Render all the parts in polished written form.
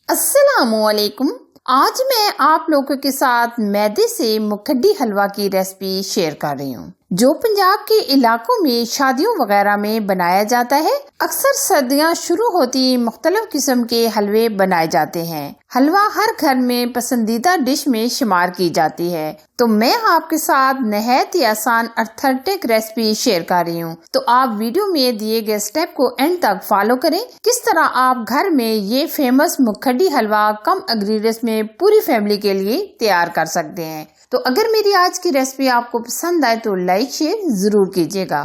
अस्सलामुअलैकुम। आज मैं आप लोगों के साथ मैदे से मुखड्डी हलवा की रेसिपी शेयर कर रही हूँ, जो पंजाब के इलाकों में शादियों वगैरह में बनाया जाता है। अक्सर सर्दियाँ शुरू होती मुख्तलिफ किस्म के हलवे बनाए जाते हैं। हलवा हर घर में पसंदीदा डिश में शुमार की जाती है, तो मैं आपके साथ नहायत ही आसान ऑथेंटिक रेसिपी शेयर कर रही हूँ। तो आप वीडियो में दिए गए स्टेप को एंड तक फॉलो करें। किस तरह आप घर में ये फेमस मुखड्डी हलवा कम इंग्रेडिएंट्स में पूरी फैमिली के लिए तैयार कर सकते हैं। तो अगर मेरी आज की रेसिपी आपको पसंद आए तो लाइक शेयर जरूर कीजिएगा।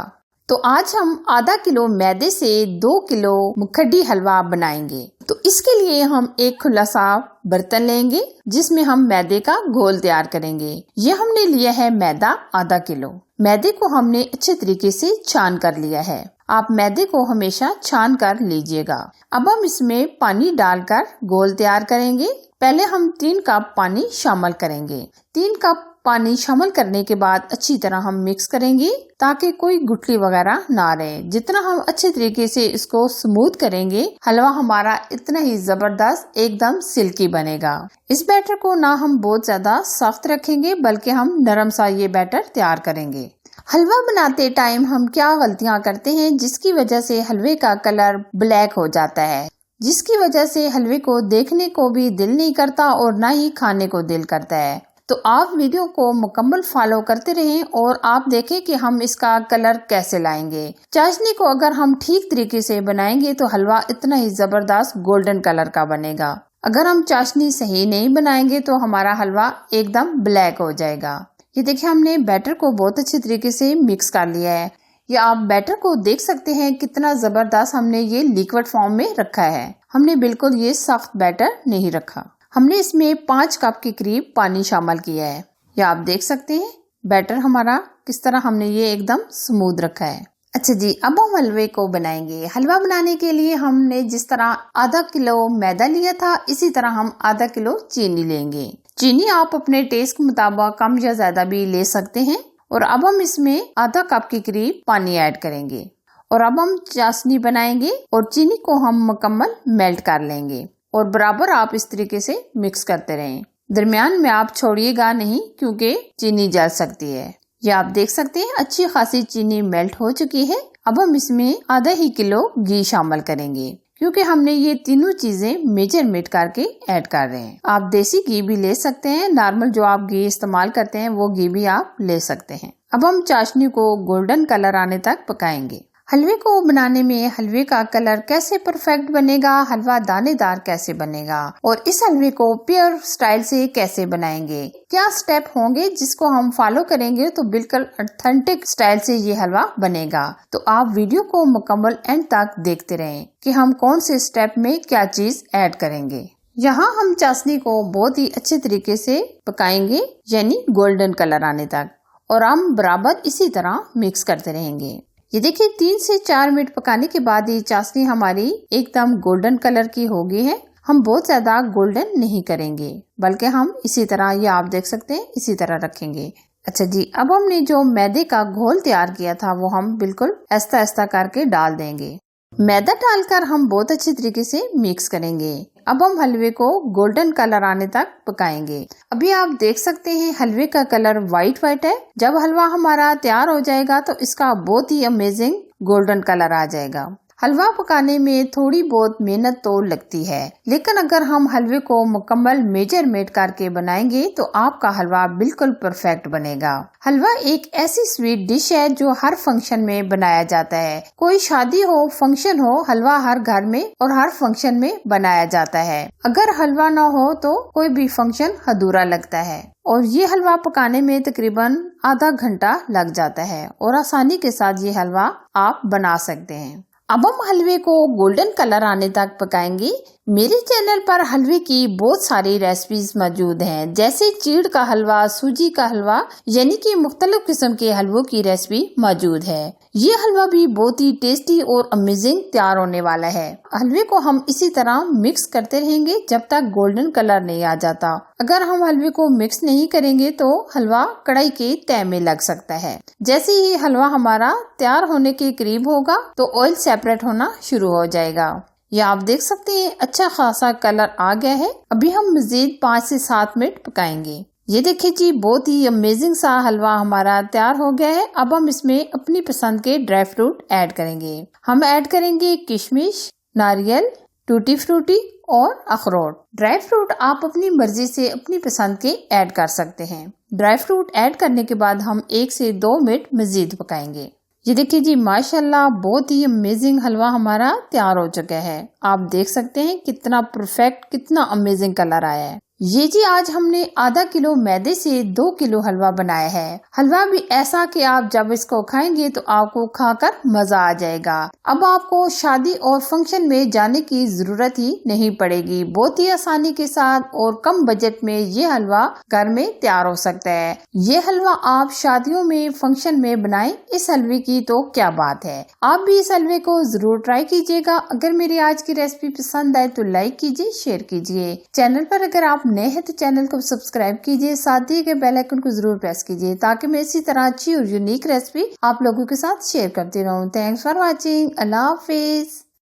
तो आज हम आधा किलो मैदे से 2 किलो मुखड्डी हलवा बनाएंगे। तो इसके लिए हम एक खुला साफ बर्तन लेंगे, जिसमें हम मैदे का घोल तैयार करेंगे। ये हमने लिया है मैदा आधा किलो। मैदे को हमने अच्छे तरीके से छान कर लिया है। आप मैदे को हमेशा छान कर लीजिएगा। अब हम इसमें पानी डालकर घोल तैयार करेंगे। पहले हम 3 कप पानी शामिल करेंगे। 3 कप पानी शामिल करने के बाद अच्छी तरह हम मिक्स करेंगे, ताकि कोई गुठली वगैरह ना रहे। जितना हम अच्छे तरीके से इसको स्मूथ करेंगे, हलवा हमारा इतना ही जबरदस्त एकदम सिल्की बनेगा। इस बैटर को ना हम बहुत ज्यादा सख्त रखेंगे, बल्कि हम नरम सा ये बैटर तैयार करेंगे। हलवा बनाते टाइम हम क्या गलतियाँ करते हैं, जिसकी वजह से हलवे का कलर ब्लैक हो जाता है, जिसकी वजह से हलवे को देखने को भी दिल नहीं करता और ना ही खाने को दिल करता है। तो आप वीडियो को मुकम्मल फॉलो करते रहें और आप देखें कि हम इसका कलर कैसे लाएंगे। चाशनी को अगर हम ठीक तरीके से बनाएंगे तो हलवा इतना ही जबरदस्त गोल्डन कलर का बनेगा। अगर हम चाशनी सही नहीं बनाएंगे तो हमारा हलवा एकदम ब्लैक हो जाएगा। ये देखिए, हमने बैटर को बहुत अच्छे तरीके से मिक्स कर लिया है। या आप बैटर को देख सकते हैं कितना जबरदस्त हमने ये लिक्विड फॉर्म में रखा है। हमने बिल्कुल ये सख्त बैटर नहीं रखा। हमने इसमें 5 कप के करीब पानी शामिल किया है। या आप देख सकते हैं बैटर हमारा किस तरह हमने ये एकदम स्मूथ रखा है। अच्छा जी, अब हम हलवे को बनाएंगे। हलवा बनाने के लिए हमने जिस तरह आधा किलो मैदा लिया था, इसी तरह हम आधा किलो चीनी लेंगे। चीनी आप अपने टेस्ट के मुताबिक कम या ज्यादा भी ले सकते हैं। और अब हम इसमें आधा कप के करीब पानी ऐड करेंगे और अब हम चाशनी बनाएंगे और चीनी को हम मुकम्मल मेल्ट कर लेंगे। और बराबर आप इस तरीके से मिक्स करते रहें। दरमियान में आप छोड़िएगा नहीं, क्योंकि चीनी जल सकती है। ये आप देख सकते हैं अच्छी खासी चीनी मेल्ट हो चुकी है। अब हम इसमें आधा ही किलो घी शामिल करेंगे, क्योंकि हमने ये तीनों चीजें मेजरमेंट करके ऐड कर रहे हैं। आप देसी घी भी ले सकते हैं, नॉर्मल जो आप घी इस्तेमाल करते हैं वो घी भी आप ले सकते हैं। अब हम चाशनी को गोल्डन कलर आने तक पकाएंगे। हलवे को बनाने में हलवे का कलर कैसे परफेक्ट बनेगा, हलवा दानेदार कैसे बनेगा और इस हलवे को प्योर स्टाइल से कैसे बनाएंगे, क्या स्टेप होंगे जिसको हम फॉलो करेंगे तो बिल्कुल ऑथेंटिक स्टाइल से ये हलवा बनेगा। तो आप वीडियो को मुकम्मल एंड तक देखते रहें कि हम कौन से स्टेप में क्या चीज ऐड करेंगे। यहाँ हम चाशनी को बहुत ही अच्छे तरीके से पकाएंगे, यानी गोल्डन कलर आने तक, और हम बराबर इसी तरह मिक्स करते रहेंगे। ये देखिए 3 से 4 मिनट पकाने के बाद ये चाशनी हमारी एकदम गोल्डन कलर की हो गई है। हम बहुत ज्यादा गोल्डन नहीं करेंगे, बल्कि हम इसी तरह, ये आप देख सकते हैं, इसी तरह रखेंगे। अच्छा जी, अब हमने जो मैदे का घोल तैयार किया था वो हम बिल्कुल ऐसा ऐसा करके डाल देंगे। मैदा डालकर हम बहुत अच्छे तरीके से मिक्स करेंगे। अब हम हलवे को गोल्डन कलर आने तक पकाएंगे। अभी आप देख सकते हैं हलवे का कलर व्हाइट है। जब हलवा हमारा तैयार हो जाएगा तो इसका बहुत ही अमेजिंग गोल्डन कलर आ जाएगा। हलवा पकाने में थोड़ी बहुत मेहनत तो लगती है, लेकिन अगर हम हलवे को मुकम्मल मेजरमेंट करके बनाएंगे तो आपका हलवा बिल्कुल परफेक्ट बनेगा। हलवा एक ऐसी स्वीट डिश है जो हर फंक्शन में बनाया जाता है। कोई शादी हो, फंक्शन हो, हलवा हर घर में और हर फंक्शन में बनाया जाता है। अगर हलवा ना हो तो कोई भी फंक्शन अधूरा लगता है। और ये हलवा पकाने में तकरीबन आधा घंटा लग जाता है और आसानी के साथ ये हलवा आप बना सकते हैं। अब हम हलवे को गोल्डन कलर आने तक पकाएंगे। मेरे चैनल पर हलवे की बहुत सारी रेसिपीज मौजूद हैं, जैसे चीड़ का हलवा, सूजी का हलवा, यानी कि मुख्तलिफ किस्म के हलवों की रेसिपी मौजूद है। ये हलवा भी बहुत ही टेस्टी और अमेजिंग तैयार होने वाला है। हलवे को हम इसी तरह मिक्स करते रहेंगे जब तक गोल्डन कलर नहीं आ जाता। अगर हम हलवे को मिक्स नहीं करेंगे तो हलवा कढ़ाई के तय में लग सकता है। जैसे ही हलवा हमारा तैयार होने के करीब होगा तो ऑयल सेपरेट होना शुरू हो जाएगा। ये आप देख सकते हैं अच्छा खासा कलर आ गया है। अभी हम मजीद 5 से 7 मिनट पकाएंगे। ये देखिए जी, बहुत ही अमेजिंग सा हलवा हमारा तैयार हो गया है। अब हम इसमें अपनी पसंद के ड्राई फ्रूट ऐड करेंगे। हम ऐड करेंगे किशमिश, नारियल, टूटी फ्रूटी और अखरोट। ड्राई फ्रूट आप अपनी मर्जी से अपनी पसंद के ऐड कर सकते हैं। ड्राई फ्रूट ऐड करने के बाद हम 1 से 2 मिनट मजीद पकाएंगे। ये देखिए जी, माशाल्लाह बहुत ही अमेजिंग हलवा हमारा तैयार हो चुका है। आप देख सकते हैं कितना परफेक्ट, कितना अमेजिंग कलर आया है। ये जी, आज हमने आधा किलो मैदे से 2 किलो हलवा बनाया है। हलवा भी ऐसा कि आप जब इसको खाएंगे तो आपको खाकर मजा आ जाएगा। अब आपको शादी और फंक्शन में जाने की जरूरत ही नहीं पड़ेगी। बहुत ही आसानी के साथ और कम बजट में ये हलवा घर में तैयार हो सकता है। ये हलवा आप शादियों में, फंक्शन में बनाएं। इस हलवे की तो क्या बात है। आप भी इस हलवे को जरूर ट्राई कीजिएगा। अगर मेरी आज की रेसिपी पसंद आए तो लाइक कीजिए, शेयर कीजिए। चैनल पर अगर आप नए हैं तो चैनल को सब्सक्राइब कीजिए, साथ ही के बेल आइकन को जरूर प्रेस कीजिए ताकि मैं इसी तरह अच्छी और यूनिक रेसिपी आप लोगों के साथ शेयर करती रहूं। Thanks for watching. Allah Hafiz.